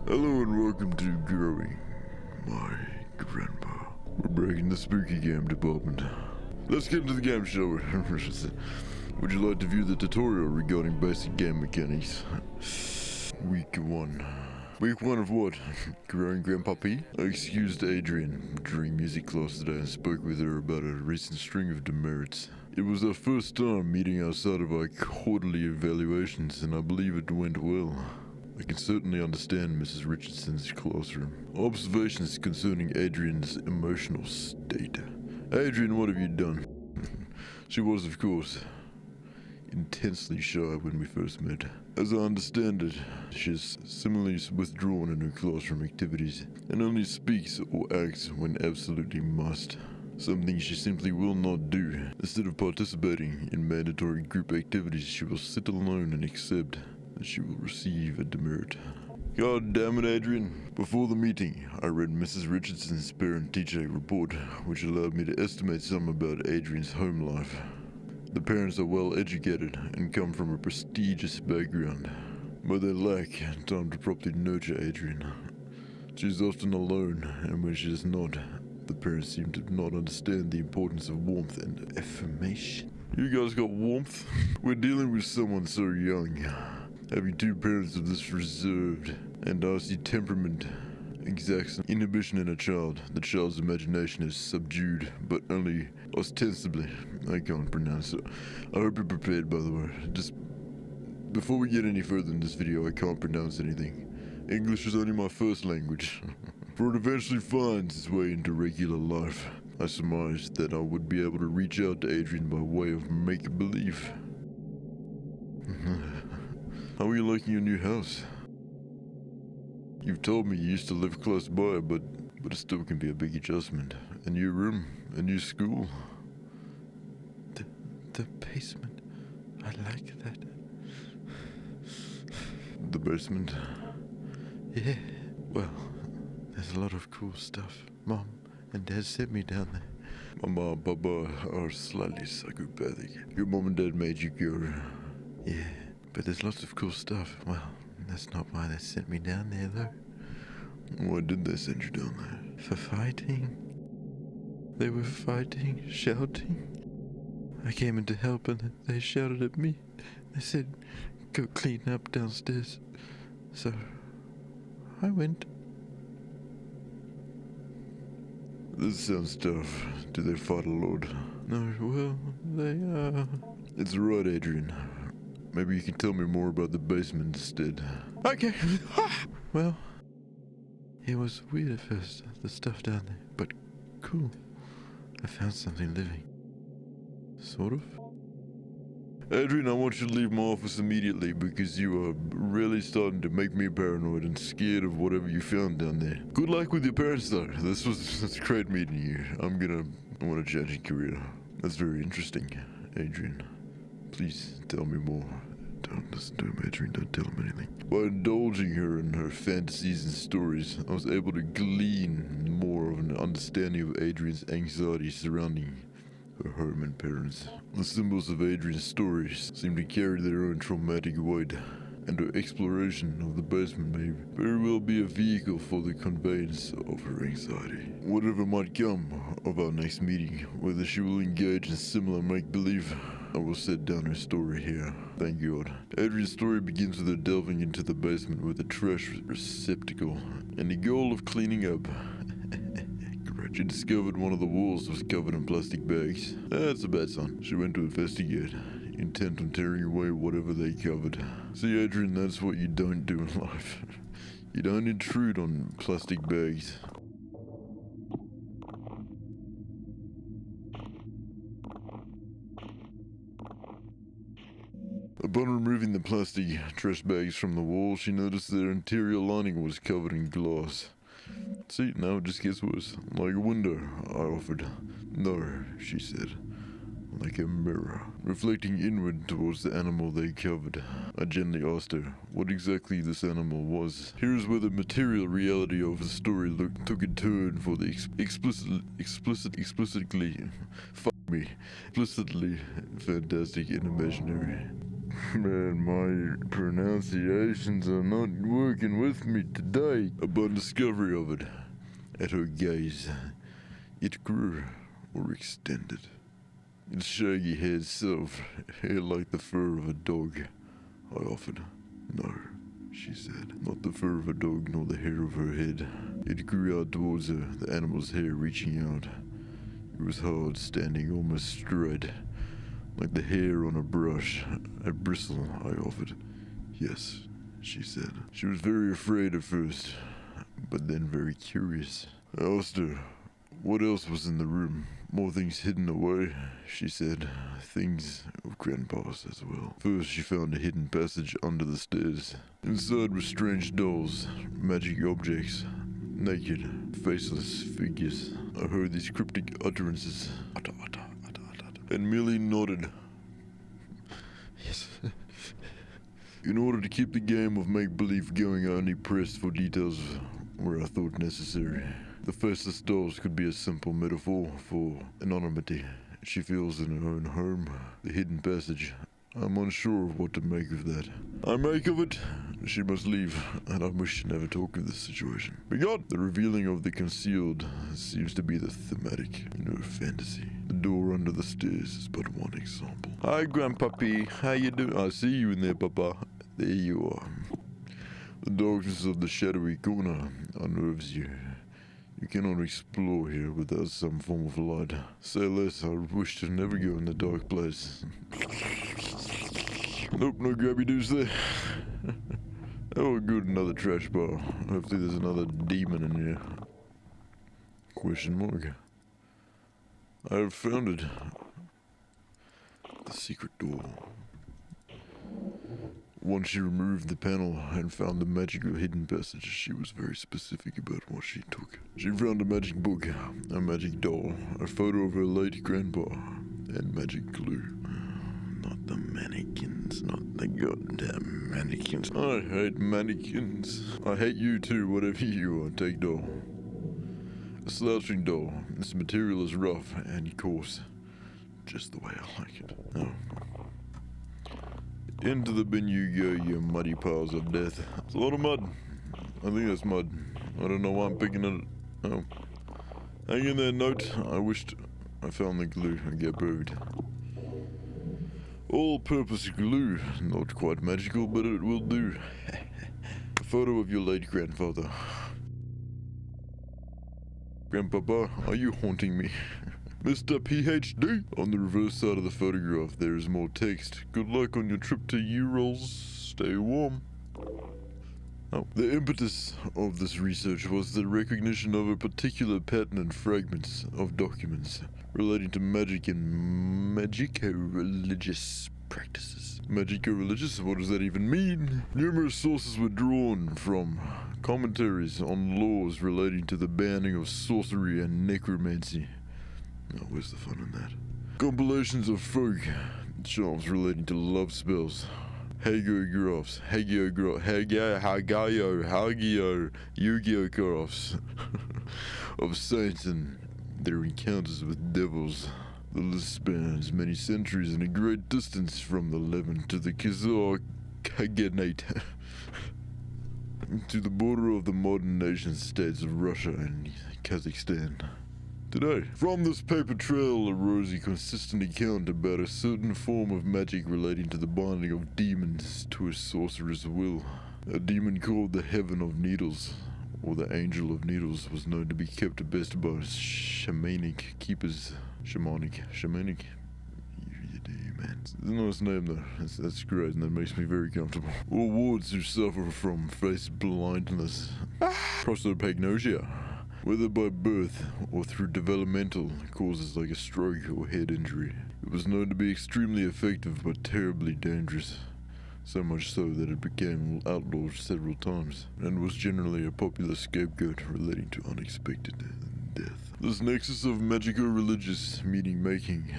Hello and welcome to Growing My Grandpa. We're breaking the spooky game department. Let's get into the game, shall we? Would you like to view the tutorial regarding basic game mechanics? Week 1. Week 1 of what? Growing Grandpa P? I excused Adrian during music class today and spoke with her about a recent string of demerits. It was our first time meeting outside of our quarterly evaluations, and I believe it went well. I can certainly understand Mrs. Richardson's classroom. Observations concerning Adrian's emotional state. Adrian, what have you done? She was, of course, intensely shy when we first met. As I understand it, she is similarly withdrawn in her classroom activities and only speaks or acts when absolutely must. Something she simply will not do. Instead of participating in mandatory group activities, she will sit alone and accept that she will receive a demerit. God damn it, Adrian. Before the meeting, I read Mrs. Richardson's parent-teacher report, which allowed me to estimate some about Adrian's home life. The parents are well educated and come from a prestigious background, but they lack time to properly nurture Adrian. She is often alone, and when she is not, the parents seem to not understand the importance of warmth and affirmation. You guys got warmth? We're dealing with someone so young. Having two parents of this reserved and icy temperament exacts an inhibition in a child. The child's imagination is subdued, but only ostensibly. I can't pronounce it. I hope you're prepared, by the way. Just before we get any further in this video, I can't pronounce anything. English is only my first language. For it eventually finds its way into regular life, I surmised that I would be able to reach out to Adrian by way of make-believe. How are you liking your new house? You've told me you used to live close by, but it still can be a big adjustment. A new room, a new school. The basement. I like that. The basement? Yeah, well, there's a lot of cool stuff. Mom and Dad sent me down there. My mom and Papa are slightly psychopathic. Your mom and dad made you go. Yeah. But there's lots of cool stuff. Well, that's not why they sent me down there, though. Why did they send you down there? For fighting. They were fighting, shouting. I came in to help and they shouted at me. They said, go clean up downstairs. So, I went. This sounds tough. Do they fight a lot? No, well, they, It's alright, Adrian. Maybe you can tell me more about the basement instead. Okay. Well, it was weird at first, the stuff down there, but cool. I found something living. Sort of. Adrian, I want you to leave my office immediately because you are really starting to make me paranoid and scared of whatever you found down there. Good luck with your parents, though. That's great meeting you. I want to change your career. That's very interesting, Adrian. Please tell me more. Don't listen to him, Adrian. Don't tell him anything. By indulging her in her fantasies and stories, I was able to glean more of an understanding of Adrian's anxiety surrounding her home and parents. The symbols of Adrian's stories seem to carry their own traumatic weight, and her exploration of the basement may very well be a vehicle for the conveyance of her anxiety. Whatever might come of our next meeting, whether she will engage in similar make-believe, I will set down her story here. Thank God. Adrian's story begins with her delving into the basement with a trash receptacle and the goal of cleaning up. She discovered one of the walls was covered in plastic bags. That's a bad sign. She went to investigate, intent on tearing away whatever they covered. See, Adrian, that's what you don't do in life. You don't intrude on plastic bags. Upon removing the plastic trash bags from the wall, she noticed their interior lining was covered in glass. See, now it just gets worse. Like a window, I offered. No, she said. Like a mirror. Reflecting inward towards the animal they covered, I gently asked her what exactly this animal was. Here's where the material reality of the story took a turn for the explicitly fantastic and imaginary. Man, my pronunciations are not working with me today. Upon discovery of it, at her gaze, it grew or extended. Its shaggy haired self, hair like the fur of a dog. I offered. No, she said. Not the fur of a dog, nor the hair of her head. It grew out towards her, the animal's hair reaching out. It was hard, standing almost straight, like the hair on a brush. A bristle, I offered. Yes, she said. She was very afraid at first, but then very curious. I asked her, what else was in the room? More things hidden away, she said. Things of Grandpa's as well. First, she found a hidden passage under the stairs. Inside were strange dolls, magic objects, naked, faceless figures. I heard these cryptic utterances, and merely nodded. Yes. In order to keep the game of make-believe going, I only pressed for details where I thought necessary. The faceless dolls could be a simple metaphor for anonymity. She feels in her own home. The hidden passage. I'm unsure of what to make of that. I make of it, she must leave, and I wish to never talk of this situation. Begone! The revealing of the concealed seems to be the thematic in her fantasy. The door under the stairs is but one example. Hi, Grandpappy. How you doing? I see you in there, Papa. There you are. The darkness of the shadowy corner unnerves you. You cannot explore here without some form of light. Say less, I wish to never go in the dark place. Nope, no grabby doos there. Oh, good, another trash bar. Hopefully there's another demon in here. Question mark. I have found it. The secret door. Once she removed the panel and found the magical hidden passage, she was very specific about what she took. She found a magic book, a magic doll, a photo of her late grandpa, and magic glue. Not the mannequins, not the goddamn mannequins. I hate mannequins. I hate you too, whatever you are. Take doll. A slouching doll. Its material is rough and coarse. Just the way I like it. Oh. Into the bin you go, you muddy piles of death. It's a lot of mud. I think that's mud. I don't know why I'm picking it. Oh. Hang in there, note. I wished I found the glue and get buried. All-purpose glue. Not quite magical, but it will do. A photo of your late grandfather. Grandpapa, are you haunting me? Mr. PhD? On the reverse side of the photograph, there is more text. Good luck on your trip to Urals. Stay warm. Oh. The impetus of this research was the recognition of a particular pattern in fragments of documents relating to magic and magico-religious practices. Magico-religious? What does that even mean? Numerous sources were drawn from commentaries on laws relating to the banning of sorcery and necromancy. Oh, where's the fun in that? Compilations of folk charms relating to love spells, hagiographs, Yu-Gi-Oh graphs of saints and their encounters with devils. The list spans many centuries and a great distance from the Levant to the Khazar Khaganate to the border of the modern nation-states of Russia and Kazakhstan. Today, from this paper trail arose a consistent account about a certain form of magic relating to the binding of demons to a sorcerer's will. A demon called the Heaven of Needles, or the Angel of Needles, was known to be kept at best by shamanic keepers. Shamanic? You do, man. It's a nice name though. That's great, and that makes me very comfortable. Or wards who suffer from face blindness, prosopagnosia, whether by birth or through developmental causes like a stroke or head injury. It was known to be extremely effective but terribly dangerous, so much so that it became outlawed several times, and was generally a popular scapegoat relating to unexpected death. This nexus of magico-religious meaning-making,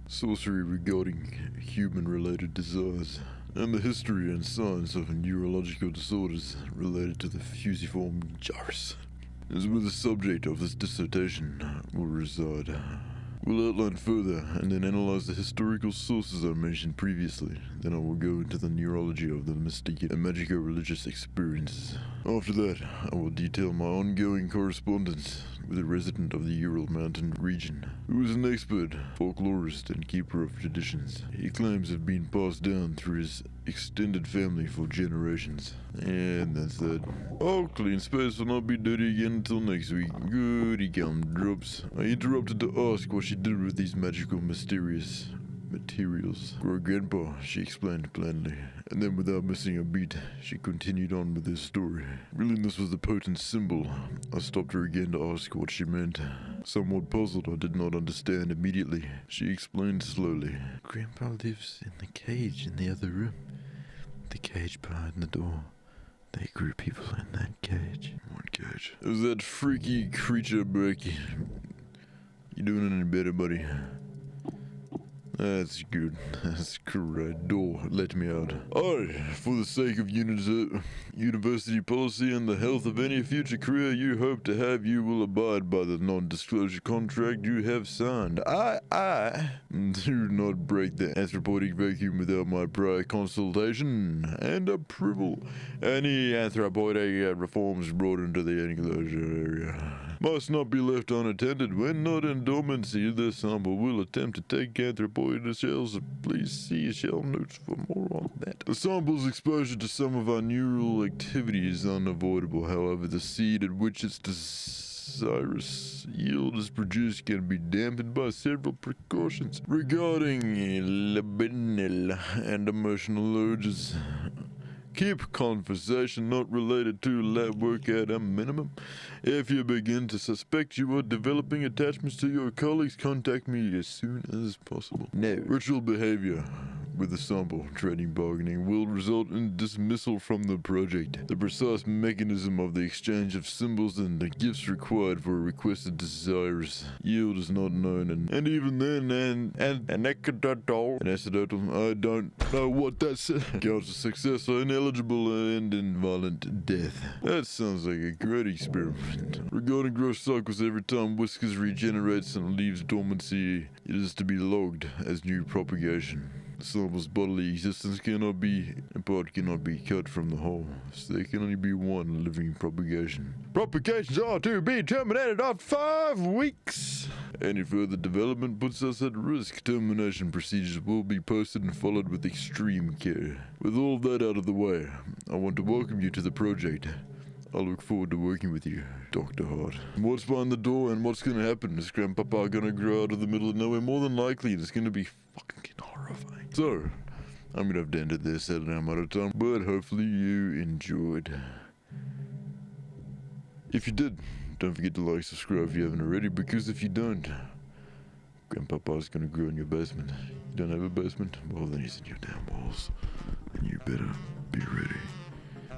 sorcery regarding human-related desires, and the history and science of neurological disorders related to the fusiform gyrus is where the subject of this dissertation will reside. We'll outline further and then analyze the historical sources I mentioned previously. Then I will go into the neurology of the mystic and magico-religious experiences. After that, I will detail my ongoing correspondence with a resident of the Ural Mountain region, who is an expert folklorist and keeper of traditions. He claims have been passed down through his extended family for generations. And that's that. All clean space will not be dirty again until next week. Goody gumdrops. I interrupted to ask what she did with these magical mysterious materials. For her grandpa, she explained blandly, and then without missing a beat, she continued on with this story. Realizing this was a potent symbol, I stopped her again to ask what she meant. Somewhat puzzled, I did not understand immediately. She explained slowly. Grandpa lives in the cage in the other room. The cage behind the door. They grew people in that cage. What cage? It was that freaky creature, Becky. You doing any better, buddy? That's good. That's correct. Door, let me out. For the sake of university policy and the health of any future career you hope to have, you will abide by the non-disclosure contract you have signed. I do not break the anthropoidic vacuum without my prior consultation and approval. Any anthropoidic reforms brought into the enclosure area must not be left unattended. When not in dormancy, the sample will attempt to take anthropoid shells. Please see shell notes for more on that. The sample's exposure to some of our neural activity is unavoidable. However, the speed at which its desirous yield is produced can be dampened by several precautions regarding libidinal and emotional urges. Keep conversation not related to lab work at a minimum. If you begin to suspect you are developing attachments to your colleagues, contact me as soon as possible. No. Ritual behavior with the sample trading bargaining will result in dismissal from the project. The precise mechanism of the exchange of symbols and the gifts required for a requested desirous yield is not known, and even then, an anecdotal, I don't know what that says. Counts as success or ineligible and in violent death. That sounds like a great experiment. Regarding growth cycles, every time whiskers regenerates and leaves dormancy, it is to be logged as new propagation. The sample's bodily existence cannot be cut from the whole, so there can only be one living propagation. Propagations are to be terminated after 5 weeks. Any further development puts us at risk. Termination procedures will be posted and followed with extreme care. With all that out of the way, I want to welcome you to the project. I look forward to working with you, Dr. Hart. What's behind the door and what's gonna happen? Is Grandpapa gonna grow out of the middle of nowhere? More than likely, it's gonna be fucking horrifying. So, I'm gonna have to end it there, set it down out of time, but hopefully you enjoyed. If you did, don't forget to like, subscribe if you haven't already, because if you don't, Grandpapa's gonna grow in your basement. You don't have a basement? Well, then he's in your damn walls, and you better be ready.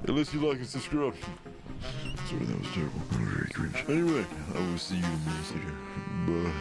Unless you like and subscribe. Sorry, that was terrible. That was very cringe. Anyway, I will see you in the next video. Bye.